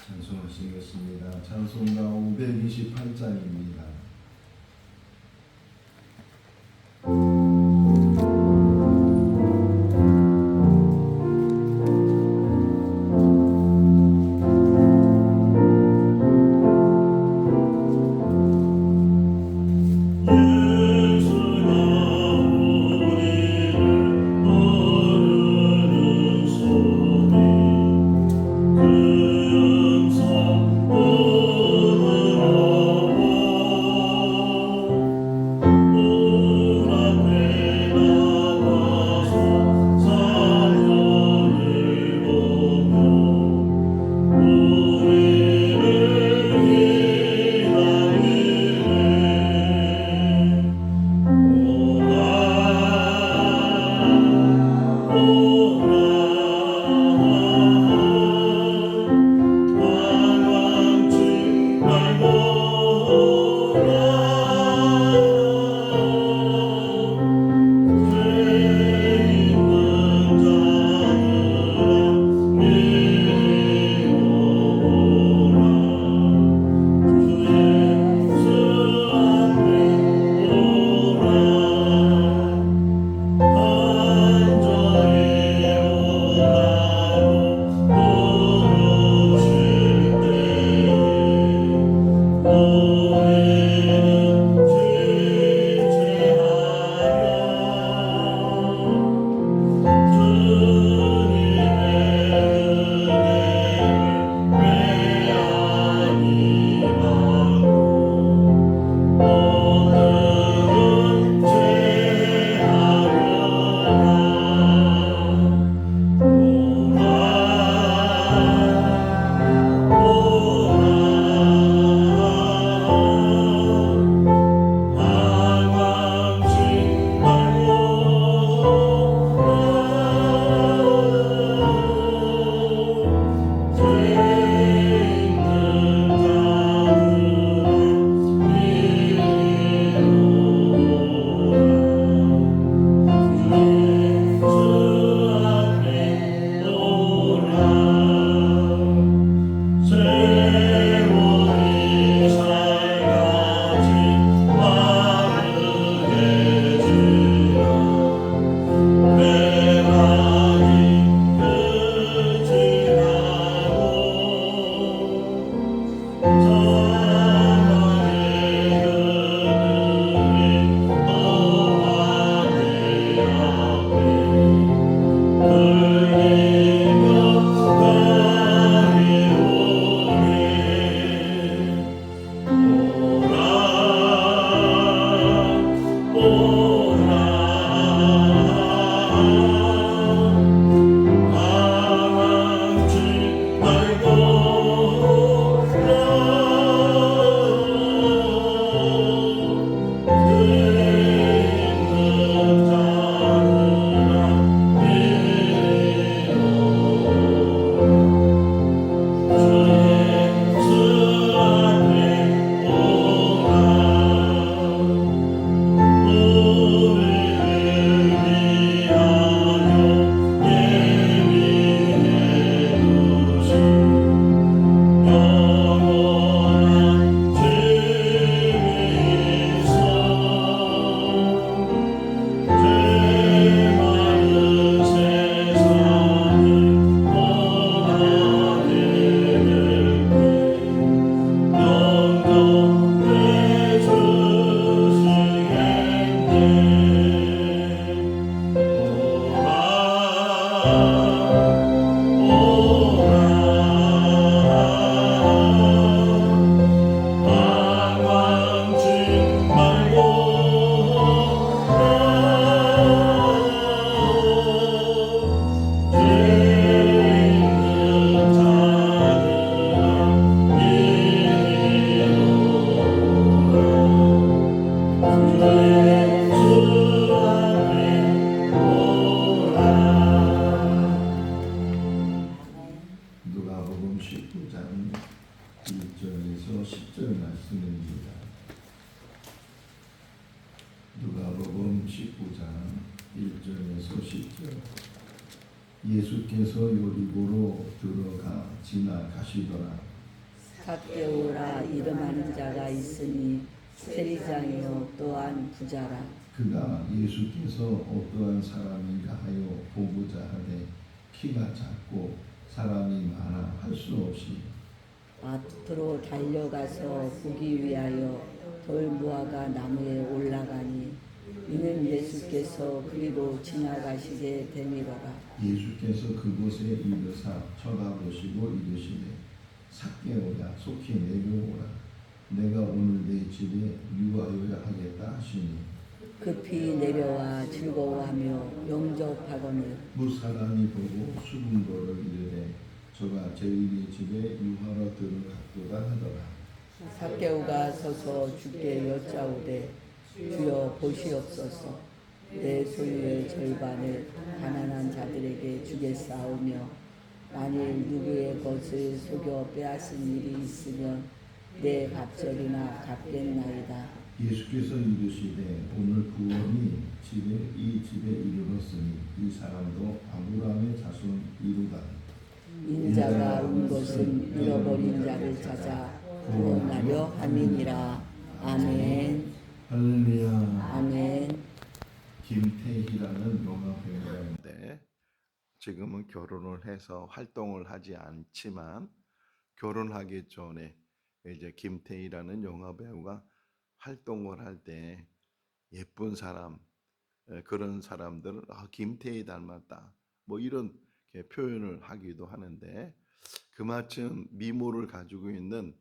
찬송하시겠습니다. 찬송가 528장입니다. 누가복음 19장 1절에서 10절 말씀입니다. 누가복음 19장 1절에서 10절. 예수께서 요리고로 들어가 지나가시더라. 삭개오라 이름하는 자가 있으니 세리장이요 또한 부자라. 그가 예수께서 어떠한 사람인가 하여 보고자 하되 키가 작고 사람이 많아 할 수 없이 앞으로 달려가서 보기 위하여 돌무화과 나무에 올라가니 이는 예수께서 그리로 지나가시게 되미로라. 예수께서 그곳에 이르사 쳐다보시고 이르시되 삭개오야 속히 내려오라 내가 오늘 내 집에 유하여야 하겠다 하시니 급히 내려와 즐거워하며 영접하거늘 무사람이 보고 수군거를 이르되 저가 저희의 집에 유하러 들어갔도다 하더라. 삭개오가 서서 주께 여짜오되 주여 보시옵소서 내 소유의 절반을 가난한 자들에게 주겠사오며 만일 누구의 것을 속여 빼앗은 일이 있으면 내 갑절이나 갚겠나이다. 예수께서 이르시되 오늘 구원이 이 집에 이르렀으니 이 사람도 아브라함의 자손이로다. 인자가 온 것은 잃어버린 자를 찾아 구원하려 함이니라. 아멘. 할렐루야. 아멘. 김태희라는 영화 배우가 있는데 지금은 결혼을 해서 활동을 하지 않지만 결혼하기 전에 이제 김태희라는 영화 배우가 활동을 할 때 예쁜 사람 그런 사람들은 김태희 닮았다 뭐 이런 표현을 하기도 하는데 그마침 미모를 가지고 있는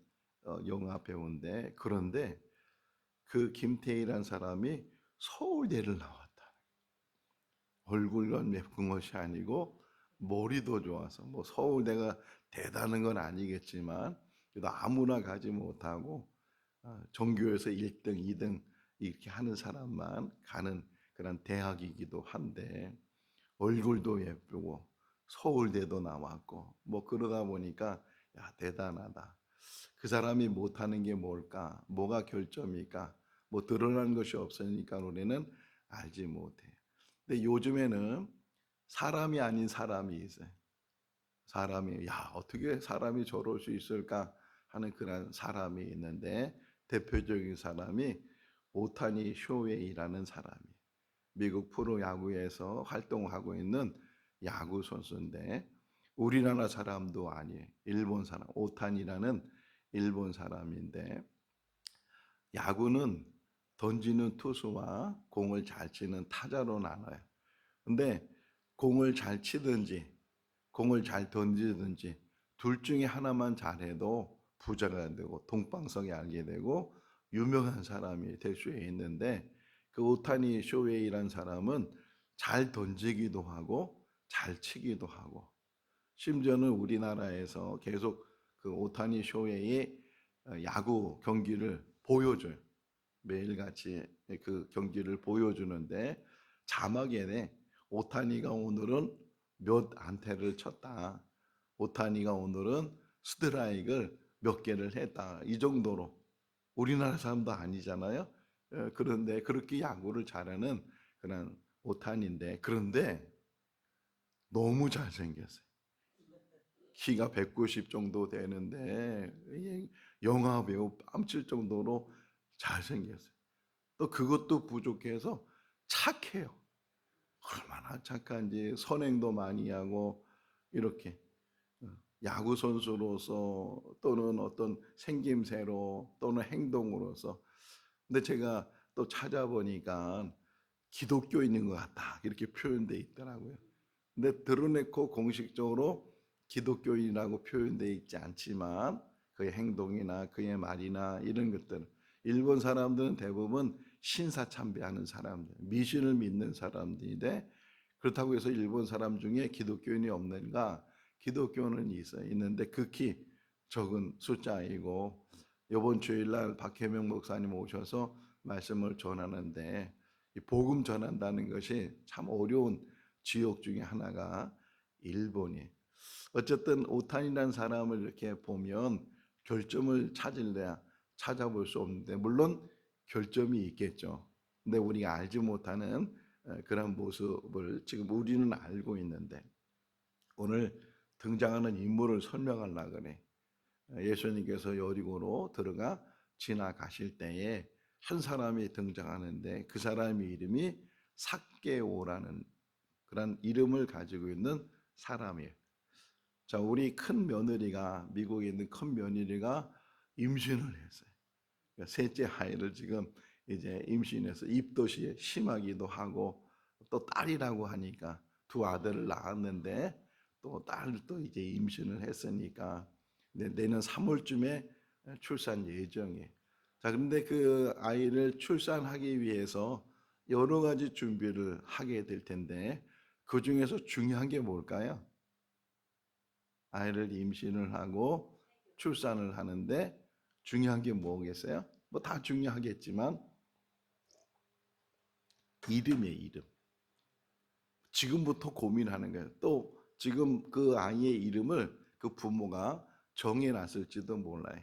영화 배우인데 그런데 그 김태희란 사람이 서울대를 나왔다. 얼굴만 예쁜 것이 아니고 머리도 좋아서 뭐 서울대가 대단한 건 아니겠지만 그래도 아무나 가지 못하고 전교에서 1등, 2등 이렇게 하는 사람만 가는 그런 대학이기도 한데 얼굴도 예쁘고 서울대도 나왔고 뭐 그러다 보니까 야 대단하다. 그 사람이 못하는 게 뭘까? 뭐가 결점일까? 뭐 드러난 것이 없으니까 우리는 알지 못해. 근데 요즘에는 사람이 아닌 사람이 있어요. 사람이 어떻게 사람이 저럴 수 있을까 하는 그런 사람이 있는데 대표적인 사람이 오타니 쇼헤이라는 사람이 미국 프로야구에서 활동하고 있는 야구 선수인데 우리나라 사람도 아니에요. 일본 사람 오타니라는 일본 사람인데 야구는 던지는 투수와 공을 잘 치는 타자로 나눠요. 근데 공을 잘 치든지 공을 잘 던지든지 둘 중에 하나만 잘해도 부자가 되고 동방성이 알게 되고 유명한 사람이 될 수 있는데 그 오타니 쇼헤이라는 사람은 잘 던지기도 하고 잘 치기도 하고 심지어는 우리나라에서 계속 그 오타니 쇼헤이의 야구 경기를 보여줘요. 매일같이 그 경기를 보여주는데 자막에 오타니가 오늘은 몇 안타를 쳤다. 오타니가 오늘은 스트라이크를 몇 개를 했다. 이 정도로 우리나라 사람도 아니잖아요. 그런데 그렇게 야구를 잘하는 그런 오타니인데 그런데 너무 잘생겼어요. 키가 190 정도 되는데 영화 배우 뺨칠 정도로 잘생겼어요. 또 그것도 부족해서 착해요. 얼마나 착한지 선행도 많이 하고 이렇게 야구 선수로서 또는 어떤 생김새로 또는 행동으로서 근데 제가 또 찾아보니까 기독교인인 것 같다 이렇게 표현돼 있더라고요. 근데 드러내고 공식적으로 기독교인이라고 표현돼 있지 않지만 그의 행동이나 그의 말이나 이런 것들 일본 사람들은 대부분 신사참배하는 사람들, 미신을 믿는 사람들인데 그렇다고 해서 일본 사람 중에 기독교인이 없는가? 기독교는 있는데 극히 적은 숫자이고 이번 주일날 박혜명 목사님 오셔서 말씀을 전하는데 복음 전한다는 것이 참 어려운 지역 중에 하나가 일본이. 어쨌든 오탄이라는 사람을 이렇게 보면 결점을 찾을래야 찾아볼 수 없는데 물론 결점이 있겠죠. 근데 우리가 알지 못하는 그런 모습을 지금 우리는 알고 있는데 오늘 등장하는 인물을 설명하려고 그래. 예수님께서 여리고로 들어가 지나가실 때에 한 사람이 등장하는데 그 사람의 이름이 삭개오라는 그런 이름을 가지고 있는 사람이에요. 자, 우리 큰 며느리가 미국에 있는 큰 며느리가 임신을 했어요. 그러니까 셋째 아이를 지금 이제 임신해서 입덧이 심하기도 하고 또 딸이라고 하니까 두 아들을 낳았는데 또 딸도 이제 임신을 했으니까 내년 3월쯤에 출산 예정이에요. 자, 그런데 그 아이를 출산하기 위해서 여러 가지 준비를 하게 될 텐데 그 중에서 중요한 게 뭘까요? 아이를 임신을 하고 출산을 하는데 중요한 게 뭐겠어요? 뭐 다 중요하겠지만 이름이에요, 이름. 지금부터 고민하는 거예요. 또 지금 그 아이의 이름을 그 부모가 정해놨을지도 몰라요.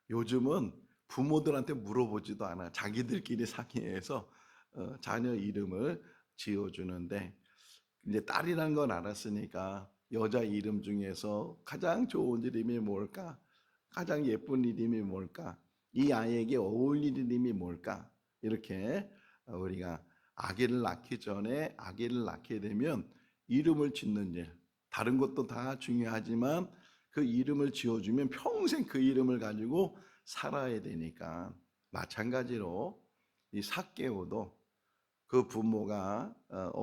요즘은 부모들한테 물어보지도 않아요. 자기들끼리 상의해서 자녀 이름을 지어주는데 이제 딸이란 건 알았으니까 여자 이름 중에서 가장 좋은 이름이 뭘까? 가장 예쁜 이름이 뭘까? 이 아이에게 어울릴 이름이 뭘까? 이렇게 우리가 아기를 낳기 전에 아기를 낳게 되면 이름을 짓는 일, 다른 것도 다 중요하지만 그 이름을 지어주면 평생 그 이름을 가지고 살아야 되니까 마찬가지로 이 삭개오도 그 부모가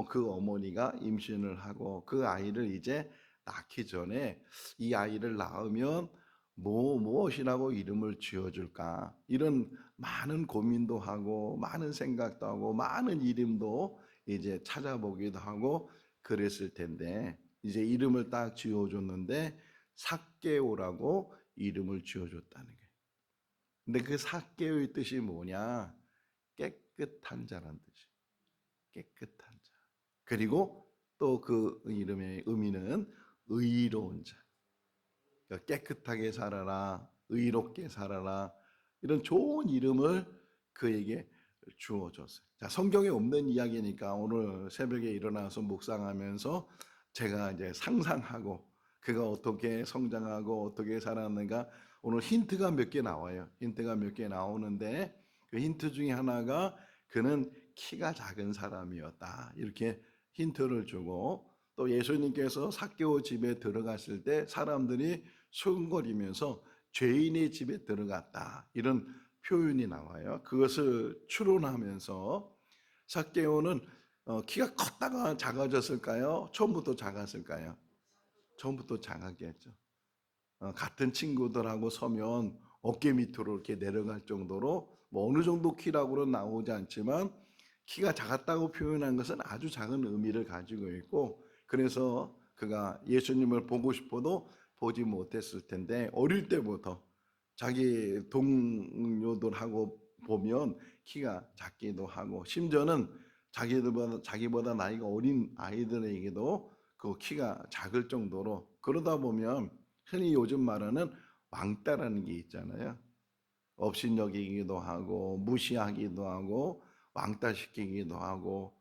그 어머니가 임신을 하고 그 아이를 이제 낳기 전에 이 아이를 낳으면 무엇이라고 이름을 지어줄까 이런 많은 고민도 하고 많은 생각도 하고 많은 이름도 이제 찾아보기도 하고 그랬을 텐데 이제 이름을 딱 지어줬는데 삭개오라고 이름을 지어줬다는 거예요. 근데 그 삭개오의 뜻이 뭐냐? 깨끗한 자란 뜻이. 깨끗한 자. 그리고 또 그 이름의 의미는 의로운 자. 그러니까 깨끗하게 살아라, 의롭게 살아라. 이런 좋은 이름을 그에게 주어줬어요. 자, 성경에 없는 이야기니까 오늘 새벽에 일어나서 묵상하면서 제가 이제 상상하고 그가 어떻게 성장하고 어떻게 살았는가 오늘 힌트가 몇 개 나와요. 힌트가 몇 개 나오는데 그 힌트 중에 하나가 그는 키가 작은 사람이었다. 이렇게 힌트를 주고 또 예수님께서 삭개오 집에 들어갔을 때 사람들이 수근거리면서 죄인의 집에 들어갔다. 이런 표현이 나와요. 그것을 추론하면서 삭개오는 키가 컸다가 작아졌을까요? 처음부터 작았을까요? 처음부터 작았겠죠. 같은 친구들하고 서면 어깨 밑으로 이렇게 내려갈 정도로 뭐 어느 정도 키라고는 나오지 않지만 키가 작았다고 표현한 것은 아주 작은 의미를 가지고 있고 그래서 그가 예수님을 보고 싶어도 보지 못했을 텐데 어릴 때부터 자기 동료들하고 보면 키가 작기도 하고 심지어는 자기보다 나이가 어린 아이들에게도 그 키가 작을 정도로 그러다 보면 흔히 요즘 말하는 왕따라는 게 있잖아요. 업신여기기도 하고 무시하기도 하고 왕따시키기도 하고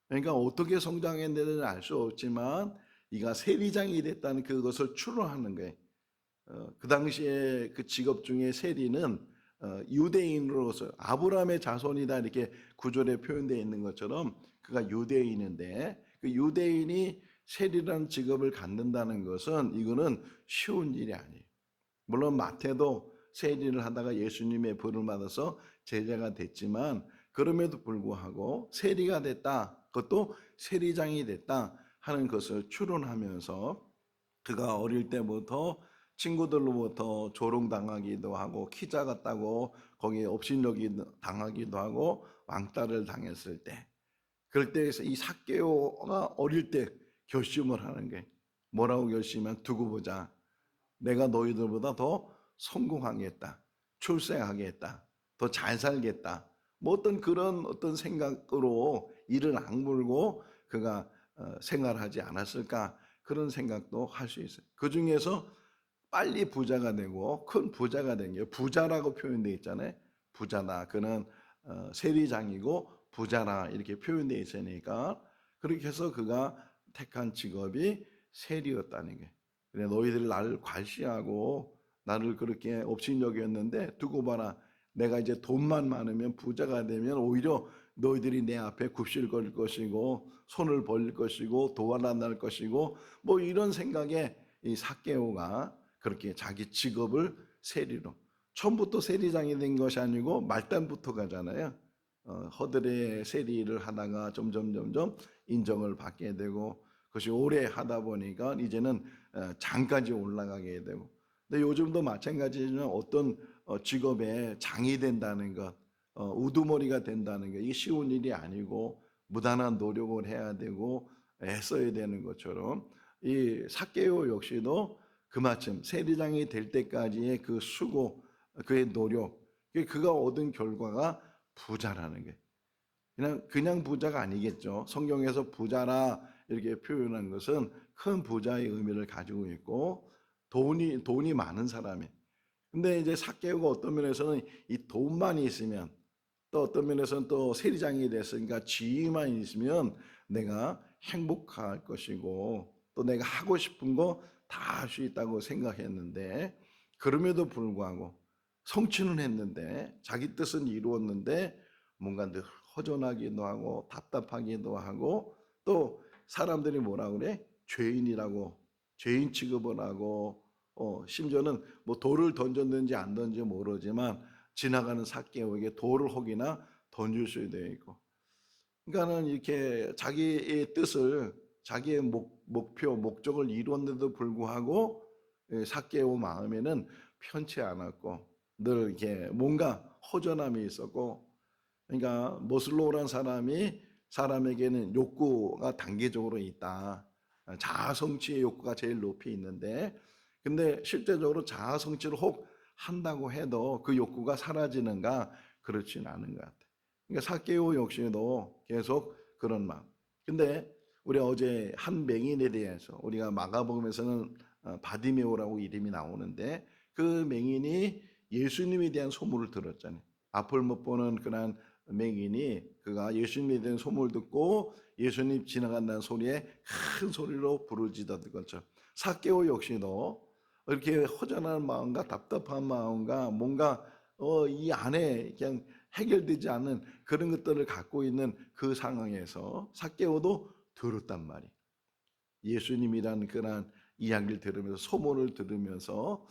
그러니까 어떻게 성장했는지는 알 수 없지만 이가 세리장이 됐다는 그것을 추론하는 거예요. 그 당시에 그 직업 중에 세리는 유대인으로서 아브라함의 자손이다 이렇게 구절에 표현되어 있는 것처럼 그가 유대인인데 그 유대인이 세리라는 직업을 갖는다는 것은 이거는 쉬운 일이 아니에요. 물론 마태도 세리를 하다가 예수님의 벌을 받아서 제자가 됐지만 그럼에도 불구하고 세리가 됐다. 그것도 세리장이 됐다 하는 것을 추론하면서 그가 어릴 때부터 친구들로부터 조롱당하기도 하고 키 작았다고 거기에 업신여기 당하기도 하고 왕따를 당했을 때 그럴 때 이 삭개오가 어릴 때 결심을 하는 게 뭐라고 결심하면 두고 보자. 내가 너희들보다 더 성공하겠다. 출세하겠다. 더 잘 살겠다. 뭐 어떤 그런 어떤 생각으로 이를 악물고 그가 생활하지 않았을까 그런 생각도 할 수 있어요. 그 중에서 빨리 부자가 되고 큰 부자가 된 게 부자라고 표현되어 있잖아요. 부자다. 그는 세리장이고 부자라 이렇게 표현되어 있으니까 그렇게 해서 그가 택한 직업이 세리였다는 게. 그래 너희들 나를 괄시하고 나를 그렇게 업신여겼는데 두고 봐라. 내가 이제 돈만 많으면 부자가 되면 오히려 너희들이 내 앞에 굽실거릴 것이고 손을 벌릴 것이고 도와날 것이고 뭐 이런 생각에 이 삭개오가 그렇게 자기 직업을 세리로 처음부터 세리장이 된 것이 아니고 말단부터 가잖아요. 허들의 세리를 하다가 점점 인정을 받게 되고 그것이 오래 하다 보니까 이제는 장까지 올라가게 되고 근데 요즘도 마찬가지지만 어떤 직업에 장이 된다는 것 우두머리가 된다는 게 이게 쉬운 일이 아니고 무단한 노력을 해야 되고 애써야 되는 것처럼 이 삭개오 역시도 그마침 세리장이 될 때까지의 그 수고 그의 노력 그가 얻은 결과가 부자라는 게 그냥 부자가 아니겠죠. 성경에서 부자라 이렇게 표현한 것은 큰 부자의 의미를 가지고 있고 돈이 많은 사람이. 근데 이제 삭개오가 어떤 면에서는 이 돈만 있으면 또 어떤 면에서는 또 세리장이 됐으니까 지위만 있으면 내가 행복할 것이고 또 내가 하고 싶은 거 다 할 수 있다고 생각했는데 그럼에도 불구하고 성취는 했는데 자기 뜻은 이루었는데 뭔가 늘 허전하기도 하고 답답하기도 하고 또 사람들이 뭐라 그래? 죄인이라고 죄인 취급을 하고 심지어는 뭐 돌을 던졌는지 안 던졌는지 모르지만 지나가는 삭개오에게 돌을 혹이나 던질 수 되어 있고 그러니까는 이렇게 자기의 뜻을 자기의 목표 목적을 이뤘는데도 불구하고 삭개오 마음에는 편치 않았고 늘 이렇게 뭔가 허전함이 있었고 그러니까 머슬로우란 사람이 사람에게는 욕구가 단계적으로 있다. 자아 성취의 욕구가 제일 높이 있는데 근데 실제적으로 자아 성취를 혹 한다고 해도 그 욕구가 사라지는가 그렇진 않은 것 같아요. 그러니까 삭개오 역시도 계속 그런 마음. 근데 우리 어제 한 맹인에 대해서 우리가 마가복음에서는 바디메오라고 이름이 나오는데 그 맹인이 예수님에 대한 소문을 들었잖아요. 앞을 못 보는 그런 맹인이 그가 예수님에 대한 소문을 듣고 예수님 지나간다는 소리에 큰 소리로 부르짖었던 것처럼 삭개오 역시도 이렇게 허전한 마음과 답답한 마음과 뭔가 이 안에 그냥 해결되지 않는 그런 것들을 갖고 있는 그 상황에서 삭개오도 들었단 말이에요. 예수님이라는 그런 이야기를 들으면서 소문을 들으면서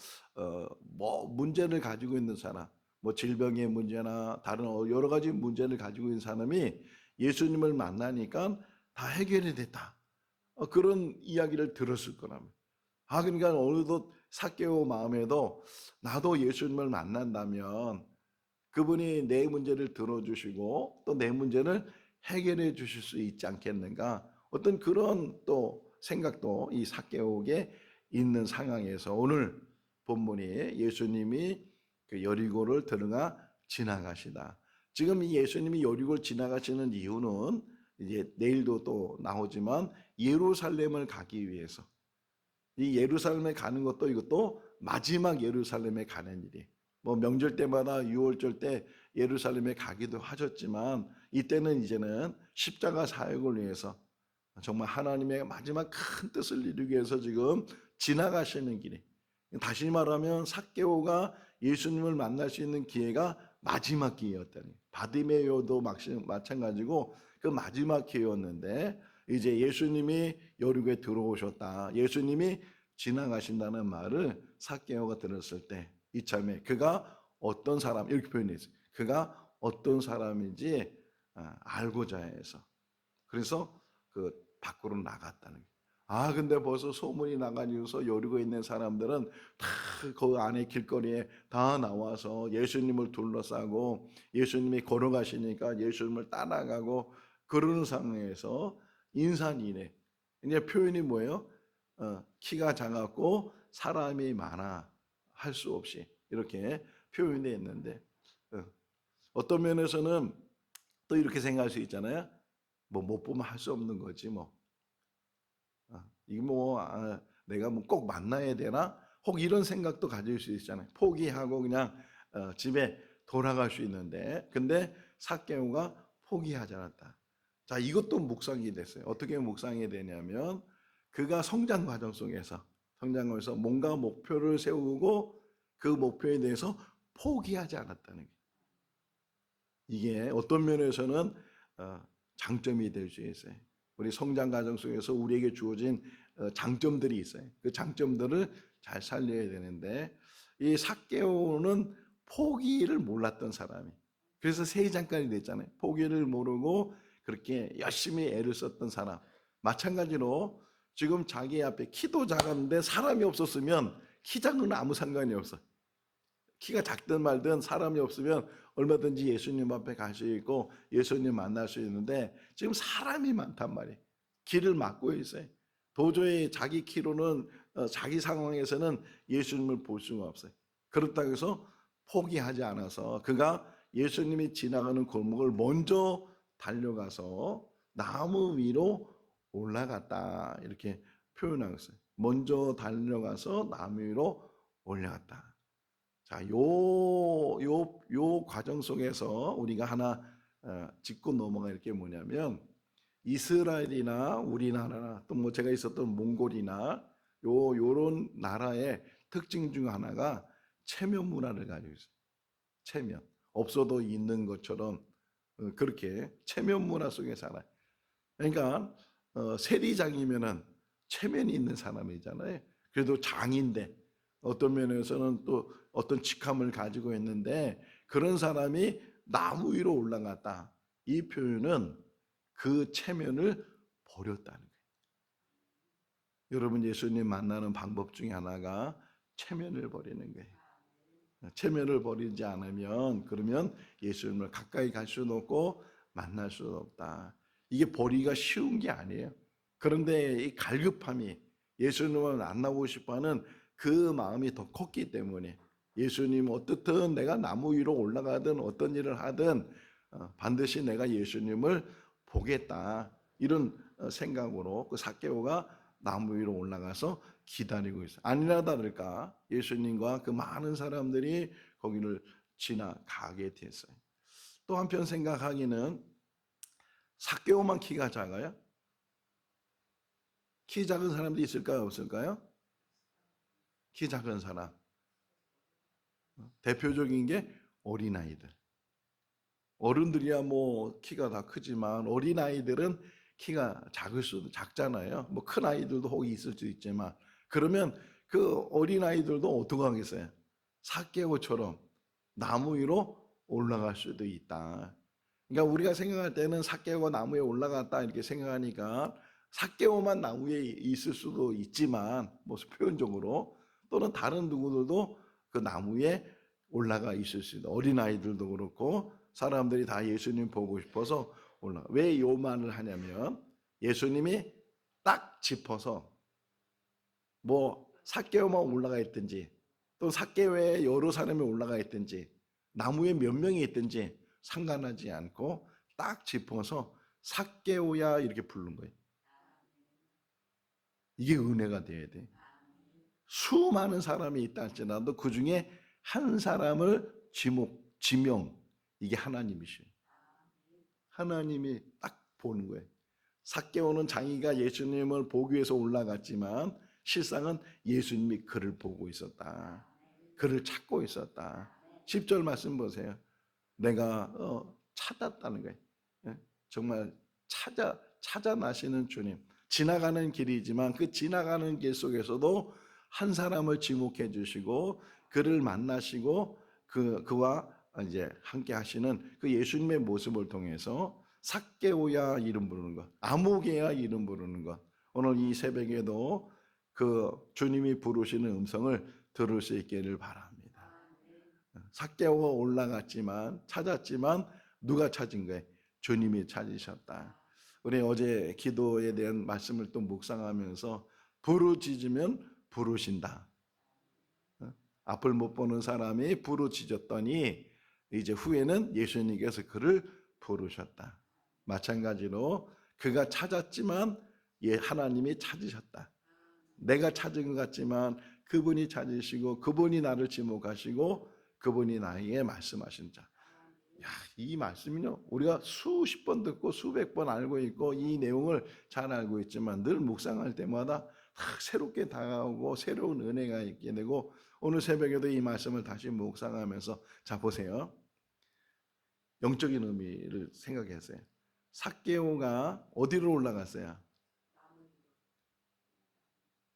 뭐 문제를 가지고 있는 사람, 뭐 질병의 문제나 다른 여러 가지 문제를 가지고 있는 사람이 예수님을 만나니까 다 해결이 됐다. 그런 이야기를 들었을 거랍니다. 그러니까 어느덧 삭개오 마음에도 나도 예수님을 만난다면 그분이 내 문제를 들어주시고 또 내 문제를 해결해 주실 수 있지 않겠는가 어떤 그런 또 생각도 이 삭개오에게 있는 상황에서 오늘 본문이 예수님이 그 여리고를 들어가 지나가시다. 지금 이 예수님이 여리고를 지나가시는 이유는 이제 내일도 또 나오지만 예루살렘을 가기 위해서 이 예루살렘에 가는 것도 이것도 마지막 예루살렘에 가는 일이. 뭐 명절 때마다 유월절 때 예루살렘에 가기도 하셨지만 이때는 이제는 십자가 사역을 위해서 정말 하나님의 마지막 큰 뜻을 이루기 위해서 지금 지나가시는 길이. 다시 말하면 삭개오가 예수님을 만날 수 있는 기회가 마지막 기회였다니. 바디메오도 마찬가지고 그 마지막 기회였는데 이제 예수님이 여리고에 들어오셨다. 예수님이 지나가신다는 말을 삭개오가 들었을 때 이참에 그가 어떤 사람 이렇게 표현했어요. 그가 어떤 사람인지 알고자 해서 그래서 그 밖으로 나갔다는 거예요. 근데 벌써 소문이 나가지고서 여리고에 있는 사람들은 다 그 안에 길거리에 다 나와서 예수님을 둘러싸고 예수님이 걸어가시니까 예수님을 따라가고 그러는 상황에서 인산이네. 이제 표현이 뭐예요? 키가 작았고 사람이 많아 할 수 없이 이렇게 표현이 있는데 어떤 면에서는 또 이렇게 생각할 수 있잖아요. 뭐 못 보면 할 수 없는 거지 뭐. 이게 뭐 내가 뭐 꼭 만나야 되나? 혹 이런 생각도 가질 수 있잖아요. 포기하고 그냥 집에 돌아갈 수 있는데 근데 삭개오가 포기하지 않았다. 자, 이것도 묵상이 됐어요. 어떻게 묵상이 되냐면 그가 성장 과정 속에서 뭔가 목표를 세우고 그 목표에 대해서 포기하지 않았다는 거예요. 이게 어떤 면에서는 장점이 될 수 있어요. 우리 성장 과정 속에서 우리에게 주어진 장점들이 있어요. 그 장점들을 잘 살려야 되는데, 이 삭개오는 포기를 몰랐던 사람이, 그래서 세리장까지 됐잖아요. 포기를 모르고 그렇게 열심히 애를 썼던 사람. 마찬가지로 지금 자기 앞에 키도 작았는데 사람이 없었으면, 키 작은 건 아무 상관이 없어. 키가 작든 말든 사람이 없으면 얼마든지 예수님 앞에 갈 수 있고 예수님 만날 수 있는데, 지금 사람이 많단 말이에요. 길을 막고 있어요. 도저히 자기 키로는 자기 상황에서는 예수님을 볼 수가 없어요. 그렇다고 해서 포기하지 않아서 그가 예수님이 지나가는 골목을 먼저 달려가서 나무 위로 올라갔다, 이렇게 표현하고 있어요. 먼저 달려가서 나무 위로 올라갔다. 자, 요 과정 속에서 우리가 하나 짚고 넘어갈 게 뭐냐면, 이스라엘이나 우리나라나 또 뭐 제가 있었던 몽골이나 요런 나라의 특징 중 하나가 체면 문화를 가지고 있어요. 체면. 없어도 있는 것처럼 그렇게 체면 문화 속에 살아요. 그러니까 세리장이면은 체면이 있는 사람이잖아요. 그래도 장인데 어떤 면에서는 또 어떤 직함을 가지고 있는데, 그런 사람이 나무 위로 올라갔다. 이 표현은 그 체면을 버렸다는 거예요. 여러분, 예수님 만나는 방법 중에 하나가 체면을 버리는 거예요. 체면을 버리지 않으면, 그러면 예수님을 가까이 갈 수도 없고 만날 수도 없다. 이게 버리기가 쉬운 게 아니에요. 그런데 이 갈급함이, 예수님을 만나고 싶어하는 그 마음이 더 컸기 때문에, 예수님 어떻든 내가 나무 위로 올라가든 어떤 일을 하든 반드시 내가 예수님을 보겠다, 이런 생각으로 그 삭개오가 나무 위로 올라가서 기다리고 있어요. 아니나 다를까 예수님과 그 많은 사람들이 거기를 지나가게 됐어요. 또 한편 생각하기는, 삭개오만 키가 작아요? 키 작은 사람도 있을까요, 없을까요? 키 작은 사람 대표적인 게 어린아이들. 어른들이야 뭐 키가 다 크지만 어린아이들은 키가 작잖아요. 뭐 큰 아이들도 혹 있을 수 있지만, 그러면 그 어린아이들도 어떻게 하겠어요? 삭개오처럼 나무 위로 올라갈 수도 있다. 그러니까 우리가 생각할 때는 삭개오가 나무에 올라갔다 이렇게 생각하니까, 삭개오만 나무에 있을 수도 있지만, 뭐 표현적으로, 또는 다른 누구들도 그 나무에 올라가 있을 수 있다. 어린아이들도 그렇고 사람들이 다 예수님 보고 싶어서 올라가. 왜 요 말을 하냐면, 예수님이 딱 짚어서 뭐 삭개오만 올라가 있든지, 또 삭개오에 여러 사람이 올라가 있든지, 나무에 몇 명이 있든지 상관하지 않고 딱 짚어서 삭개오야 이렇게 부른 거예요. 이게 은혜가 돼야 돼. 수많은 사람이 있다 할지라도 그 중에 한 사람을 지명, 이게 하나님이시에요. 하나님이 딱 보는 거예요. 삭개오는 자기가 예수님을 보기 위해서 올라갔지만 실상은 예수님이 그를 보고 있었다. 그를 찾고 있었다. 10절 말씀 보세요. 내가 찾았다는 거예요. 정말 찾아 나시는 주님. 지나가는 길이지만 그 지나가는 길 속에서도 한 사람을 지목해 주시고 그를 만나시고 그와 이제 함께 하시는 그 예수님의 모습을 통해서 삭개오야 이름 부르는 것, 아무개야 이름 부르는 것, 오늘 이 새벽에도 그 주님이 부르시는 음성을 들을 수 있기를 바랍니다. 삭개오가 올라갔지만 찾았지만 누가 찾은 거예요? 주님이 찾으셨다. 우리 어제 기도에 대한 말씀을 또 묵상하면서, 부르짖으면 부르신다. 앞을 못 보는 사람이 부르짖었더니 이제 후에는 예수님께서 그를 부르셨다. 마찬가지로 그가 찾았지만 하나님이 찾으셨다. 내가 찾은 것 같지만 그분이 찾으시고 그분이 나를 지목하시고 그분이 나에게 말씀하신 자. 야, 이 말씀은요, 우리가 수십 번 듣고 수백 번 알고 있고 이 내용을 잘 알고 있지만 늘 묵상할 때마다 새롭게 다가오고 새로운 은혜가 있게 되고 오늘 새벽에도 이 말씀을 다시 묵상하면서 자 보세요. 영적인 의미를 생각했어요. 삭개오가 어디로 올라갔어요?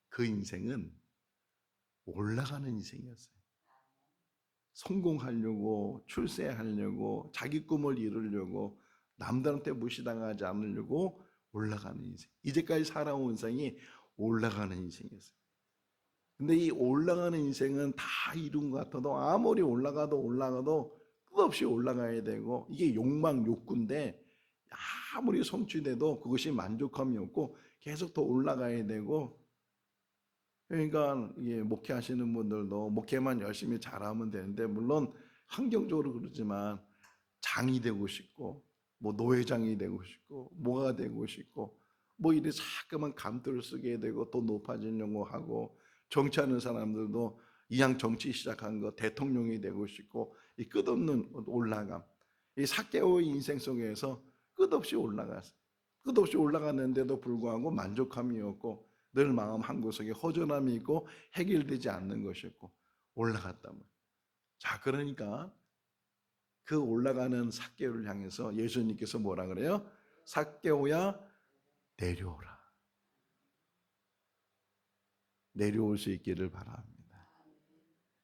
그 인생은 올라가는 인생이었어요. 성공하려고, 출세하려고, 자기 꿈을 이루려고, 남들한테 무시당하지 않으려고 올라가는 인생. 이제까지 살아온 인생이 올라가는 인생이었어요. 근데 이 올라가는 인생은 다 이룬 것 같아도 아무리 올라가도 끝없이 올라가야 되고, 이게 욕망, 욕구인데 아무리 성취돼도 그것이 만족함이 없고 계속 더 올라가야 되고, 그러니까 목회하시는 분들도 목회만 열심히 잘하면 되는데, 물론 환경적으로 그러지만 장이 되고 싶고 뭐 노회장이 되고 싶고 뭐가 되고 싶고 뭐 이래 자꾸만 감투를 쓰게 되고 또 높아지려고 하고, 정치하는 사람들도 이왕 정치 시작한 거 대통령이 되고 싶고, 이 끝없는 올라감. 이 삭개오의 인생 속에서 끝없이 올라갔어요. 끝없이 올라갔는데도 불구하고 만족함이 없고 늘 마음 한구석에 허전함이 있고 해결되지 않는 것이었고 올라갔단 말이에요. 자, 그러니까 그 올라가는 삭개오를 향해서 예수님께서 뭐라 그래요? 삭개오야 내려오라. 내려올 수 있기를 바랍니다.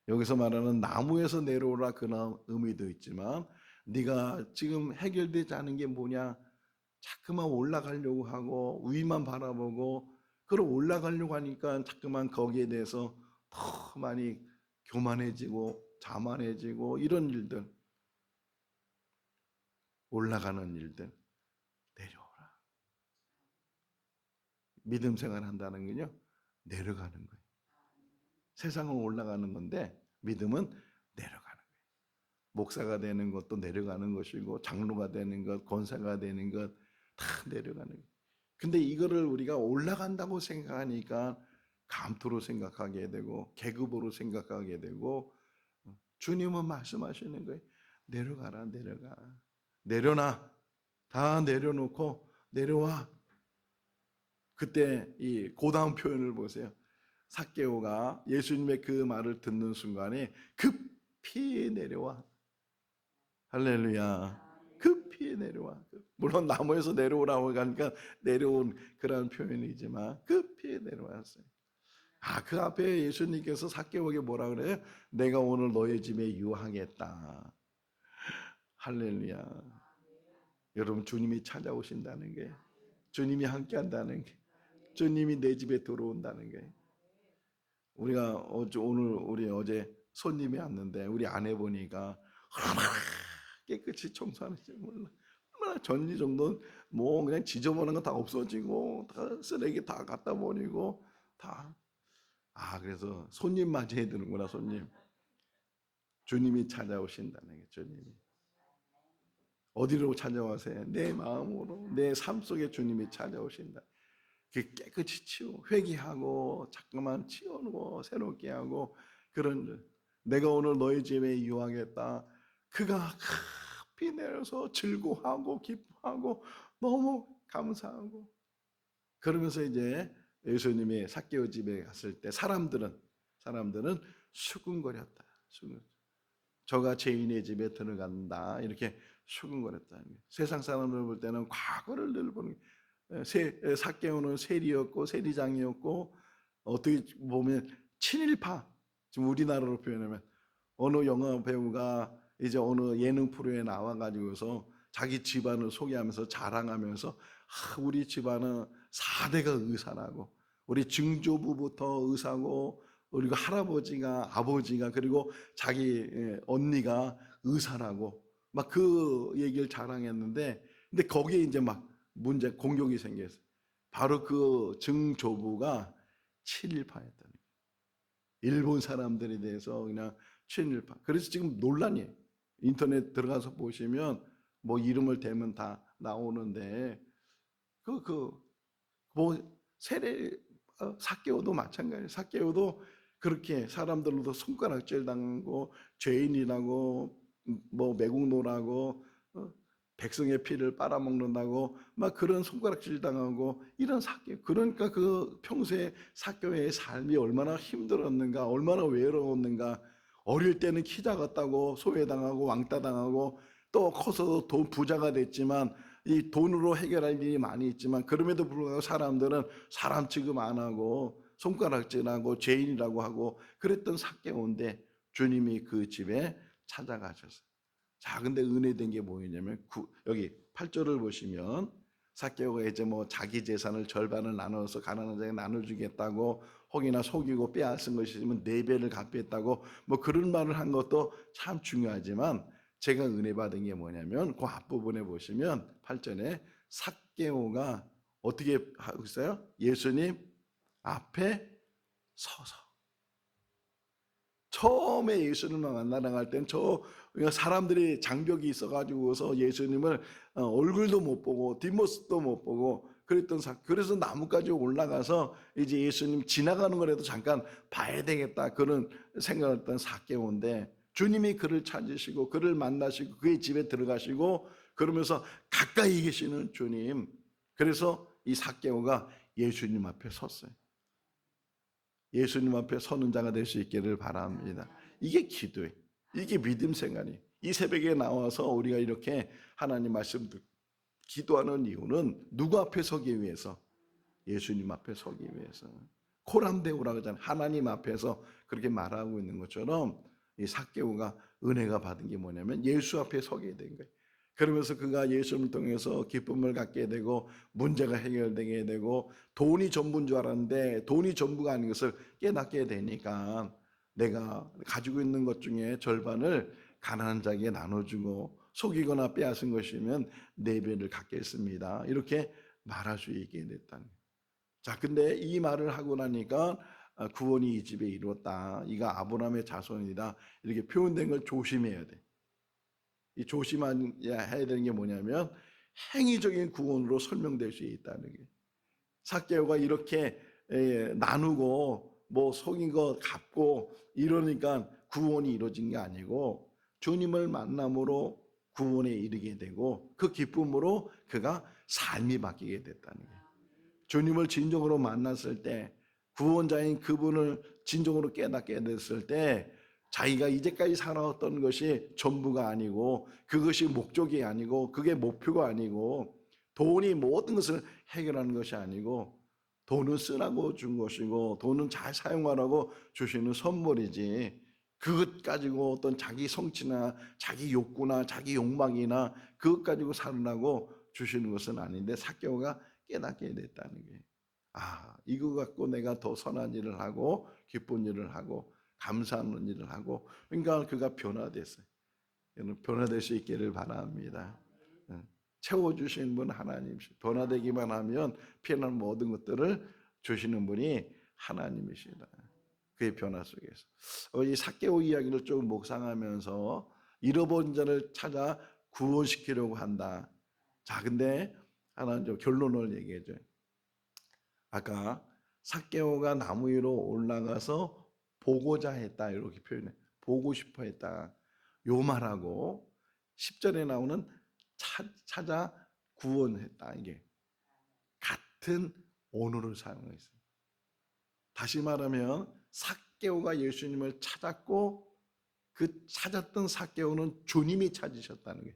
여기서 말하는 나무에서 내려오라 그런 의미도 있지만, 네가 지금 해결되지 않은 게 뭐냐? 자꾸만 올라가려고 하고 위만 바라보고 그걸 올라가려고 하니까 자꾸만 거기에 대해서 더 많이 교만해지고 자만해지고 이런 일들, 올라가는 일들, 내려오라. 믿음 생활 한다는 건요, 내려가는 거예요. 세상은 올라가는 건데 믿음은 내려가는 거예요. 목사가 되는 것도 내려가는 것이고, 장로가 되는 것, 권사가 되는 것 다 내려가는 거예요. 근데 이거를 우리가 올라간다고 생각하니까 감투로 생각하게 되고 계급으로 생각하게 되고, 주님은 말씀하시는 거예요. 내려가라, 내려가. 내려놔. 다 내려놓고 내려와. 그때 이 고다음 표현을 보세요. 삭개오가 예수님의 그 말을 듣는 순간에 급히 내려와. 할렐루야. 급히 내려와. 물론 나무에서 내려오라고 하니까 내려온 그런 표현이지만 급히 내려왔어요. 아, 그 앞에 예수님께서 삭개오에게 뭐라 그래요? 내가 오늘 너의 집에 유하겠다. 할렐루야. 여러분, 주님이 찾아오신다는 게, 주님이 함께 한다는 게, 주님이 내 집에 들어온다는 게. 우리가 오늘 우리 어제 손님이 왔는데 우리 아내 보니까 얼마나 깨끗이 청소하는지 몰라. 얼마나 전지 정도는 뭐 그냥 지저분한 거 다 없어지고 다 쓰레기 다 갖다 버리고 다. 아, 그래서 손님 맞이해야 되는구나. 손님. 주님이 찾아오신다는 게, 주님이 어디로 찾아와세요? 내 마음으로, 내 삶 속에 주님이 찾아오신다. 깨끗이 치우, 회개하고 자꾸만 치우고 새롭게 하고, 그런, 내가 오늘 너희 집에 유하겠다. 그가 급히 내려서 즐거워하고 기뻐하고 너무 감사하고, 그러면서 이제 예수님이 삭개오 집에 갔을 때 사람들은 수군거렸다. 저가 죄인의 집에 들어간다, 이렇게 수군거렸다. 세상 사람들 볼 때는 과거를 늘 보는 거예요. 삭개오는 세리였고 세리장이었고, 어떻게 보면 친일파, 지금 우리나라로 표현하면 어느 영화 배우가 이제 어느 예능 프로에 나와가지고서 자기 집안을 소개하면서 자랑하면서, 우리 집안은 4대가 의사라고, 우리 증조부부터 의사고, 그리고 할아버지가, 아버지가, 그리고 자기 언니가 의사라고 막 그 얘기를 자랑했는데, 근데 거기에 이제 막 공격이 생겼어요. 바로 그 증조부가 친일파였다는 거예요. 일본 사람들에 대해서 그냥 친일파. 그래서 지금 논란이에요. 인터넷 들어가서 보시면 뭐 이름을 대면 다 나오는데, 뭐 삭개오도 마찬가지예요. 삭개오도 그렇게 사람들로도 손가락질 당하고 죄인이라고 뭐 매국노라고 백성의 피를 빨아먹는다고 막 그런 손가락질 당하고 이런 삭개오. 그러니까 그 평소에 삭개오의 삶이 얼마나 힘들었는가, 얼마나 외로웠는가. 어릴 때는 키 작았다고 소외당하고 왕따 당하고 또 커서도 돈 부자가 됐지만 이 돈으로 해결할 일이 많이 있지만 그럼에도 불구하고 사람들은 사람 취급 안 하고 손가락질하고 죄인이라고 하고 그랬던 삭개오인데 주님이 그 집에 찾아가셨어요. 자, 근데 은혜된 게 뭐냐면 여기 8절을 보시면 삭개오가 이제 뭐 자기 재산을 절반을 나눠서 가난한 자에게 나눠주겠다고 혹이나 속이고 빼앗은 것이 있으면 4배를 갚겠다고 뭐 그런 말을 한 것도 참 중요하지만 제가 은혜 받은 게 뭐냐면 그 앞부분에 보시면 8절에 삭개오가 어떻게 하고 있어요? 예수님 앞에 서서 처음에 예수님을 만나러 갈 땐 저 사람들이 장벽이 있어가지고서 예수님을 얼굴도 못 보고 뒷모습도 못 보고 그랬던 그래서 나무까지 올라가서 이제 예수님 지나가는 거라도 잠깐 봐야 되겠다 그런 생각을 했던 삭개오인데 주님이 그를 찾으시고 그를 만나시고 그의 집에 들어가시고 그러면서 가까이 계시는 주님. 그래서 이 삭개오가 예수님 앞에 섰어요. 예수님 앞에 서는 자가 될 수 있기를 바랍니다. 이게 기도예요. 이게 믿음 생활이에요. 이 새벽에 나와서 우리가 이렇게 하나님 말씀 기도하는 이유는 누구 앞에 서기 위해서? 예수님 앞에 서기 위해서. 코람데오라고 하잖아요. 하나님 앞에서 그렇게 말하고 있는 것처럼 이 삭개오가 은혜가 받은 게 뭐냐면 예수 앞에 서게 된 거예요. 그러면서 그가 예수님을 통해서 기쁨을 갖게 되고 문제가 해결되게 되고 돈이 전부인 줄 알았는데 돈이 전부가 아닌 것을 깨닫게 되니까 내가 가지고 있는 것 중에 절반을 가난한 자에게 나눠주고 속이거나 빼앗은 것이면 4배를 갖겠습니다. 이렇게 말할 수 있게 됐다는 거예요. 자, 근데 이 말을 하고 나니까 구원이 이 집에 이뤘다. 이가 아브라함의 자손이다. 이렇게 표현된 걸 조심해야 돼. 이 조심해야 되는 게 뭐냐면 행위적인 구원으로 설명될 수 있다는 게. 삭개오가 이렇게 나누고 뭐 속인 거 갚고 이러니까 구원이 이루어진 게 아니고 주님을 만남으로 구원에 이르게 되고 그 기쁨으로 그가 삶이 바뀌게 됐다는 거예요. 주님을 진정으로 만났을 때 구원자인 그분을 진정으로 깨닫게 됐을 때 자기가 이제까지 살아왔던 것이 전부가 아니고 그것이 목적이 아니고 그게 목표가 아니고 돈이 모든 것을 해결하는 것이 아니고 돈은 쓰라고 준 것이고 돈은 잘 사용하라고 주시는 선물이지 그것 가지고 어떤 자기 성취나 자기 욕구나 자기 욕망이나 그것 가지고 살라고 주시는 것은 아닌데 삭개오가 깨닫게 됐다는 게 이거 갖고 내가 더 선한 일을 하고 기쁜 일을 하고 감사하는 일을 하고 그러니까 그가 변화됐어요. 변화될 수 있기를 바랍니다. 채워주시는 분 하나님이시죠. 변화되기만 하면 피어난 모든 것들을 주시는 분이 하나님이시다. 그의 변화 속에서 이 삭개오 이야기를 좀 묵상하면서 잃어버린 자를 찾아 구원시키려고 한다. 자, 근데 하나는 좀 결론을 얘기해줘요. 아까 삭개오가 나무 위로 올라가서 보고자 했다 이렇게 표현해. 보고 싶어 했다. 요 말하고 10절에 나오는 찾아 구원했다. 이게 같은 언어를 사용했어요. 다시 말하면 삭개오가 예수님을 찾았고 그 찾았던 삭개오는 주님이 찾으셨다는 거예요.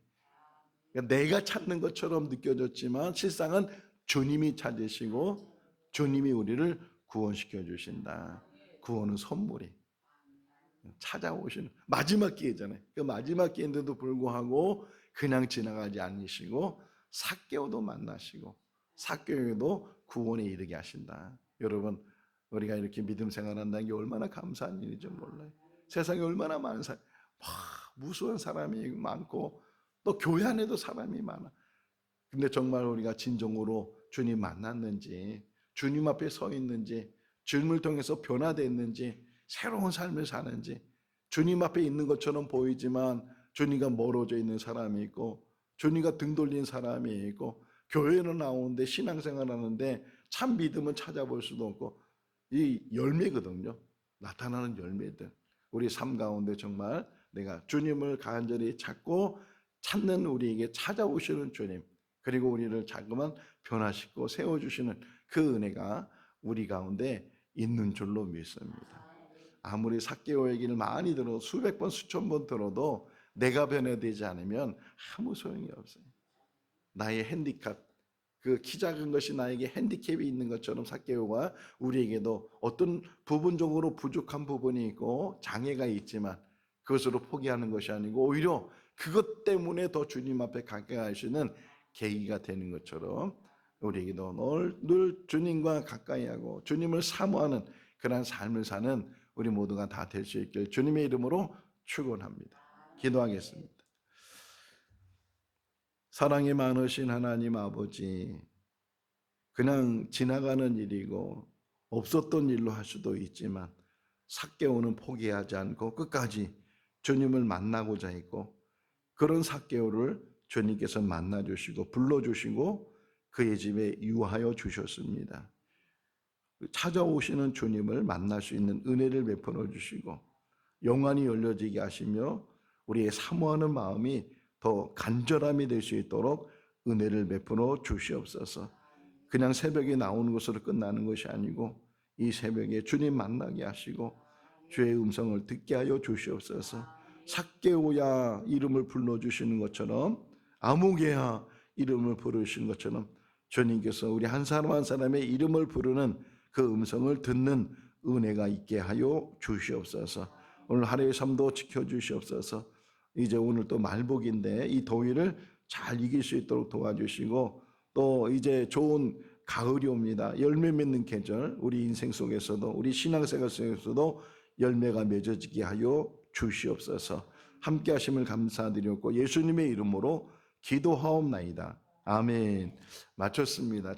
그러니까 내가 찾는 것처럼 느껴졌지만 실상은 주님이 찾으시고 주님이 우리를 구원시켜 주신다. 구원은 선물이 찾아오시는 마지막 기회잖아요. 그 마지막 기회인데도 불구하고 그냥 지나가지 않으시고 삭개오도 만나시고 삭개오에도 구원에 이르게 하신다. 여러분 우리가 이렇게 믿음 생활한다는 게 얼마나 감사한 일인지 몰라요. 세상에 얼마나 많은 사람 무수한 사람이 많고 또 교회 안에도 사람이 많아. 근데 정말 우리가 진정으로 주님 만났는지 주님 앞에 서 있는지 주님을 통해서 변화됐는지 새로운 삶을 사는지 주님 앞에 있는 것처럼 보이지만 주님과 멀어져 있는 사람이 있고 주님과 등 돌린 사람이 있고 교회는 나오는데 신앙생활 하는데 참 믿음은 찾아볼 수도 없고 이 열매거든요. 나타나는 열매들. 우리 삶 가운데 정말 내가 주님을 간절히 찾고 찾는 우리에게 찾아오시는 주님, 그리고 우리를 자꾸만 변화시키고 세워주시는 그 은혜가 우리 가운데 있는 줄로 믿습니다. 아무리 삭개오 얘기를 많이 들어도 수백 번 수천 번 들어도 내가 변화되지 않으면 아무 소용이 없어요. 나의 핸디캡, 그 키 작은 것이 나에게 핸디캡이 있는 것처럼 삭개오가 우리에게도 어떤 부분적으로 부족한 부분이 있고 장애가 있지만 그것으로 포기하는 것이 아니고 오히려 그것 때문에 더 주님 앞에 가까이 하시는 계기가 되는 것처럼 우리에게도 늘 주님과 가까이 하고 주님을 사모하는 그런 삶을 사는 우리 모두가 다 될 수 있길 주님의 이름으로 축원합니다. 기도하겠습니다. 사랑이 많으신 하나님 아버지, 그냥 지나가는 일이고 없었던 일로 할 수도 있지만 삭개오는 포기하지 않고 끝까지 주님을 만나고자 했고 그런 삭개오를 주님께서 만나주시고 불러주시고 그의 집에 유하여 주셨습니다. 찾아오시는 주님을 만날 수 있는 은혜를 베풀어 주시고 영안이 열려지게 하시며 우리의 사모하는 마음이 더 간절함이 될 수 있도록 은혜를 베풀어 주시옵소서. 그냥 새벽에 나오는 것으로 끝나는 것이 아니고 이 새벽에 주님 만나게 하시고 주의 음성을 듣게 하여 주시옵소서. 삭개오야 이름을 불러주시는 것처럼 아무개야 이름을 부르시는 것처럼 주님께서 우리 한 사람 한 사람의 이름을 부르는 그 음성을 듣는 은혜가 있게 하여 주시옵소서. 오늘 하루의 삶도 지켜주시옵소서. 이제 오늘 또 말복인데 이 더위를 잘 이길 수 있도록 도와주시고 또 이제 좋은 가을이 옵니다. 열매 맺는 계절, 우리 인생 속에서도 우리 신앙생활 속에서도 열매가 맺어지게 하여 주시옵소서. 함께 하심을 감사드렸고 예수님의 이름으로 기도하옵나이다. 아멘. 마쳤습니다.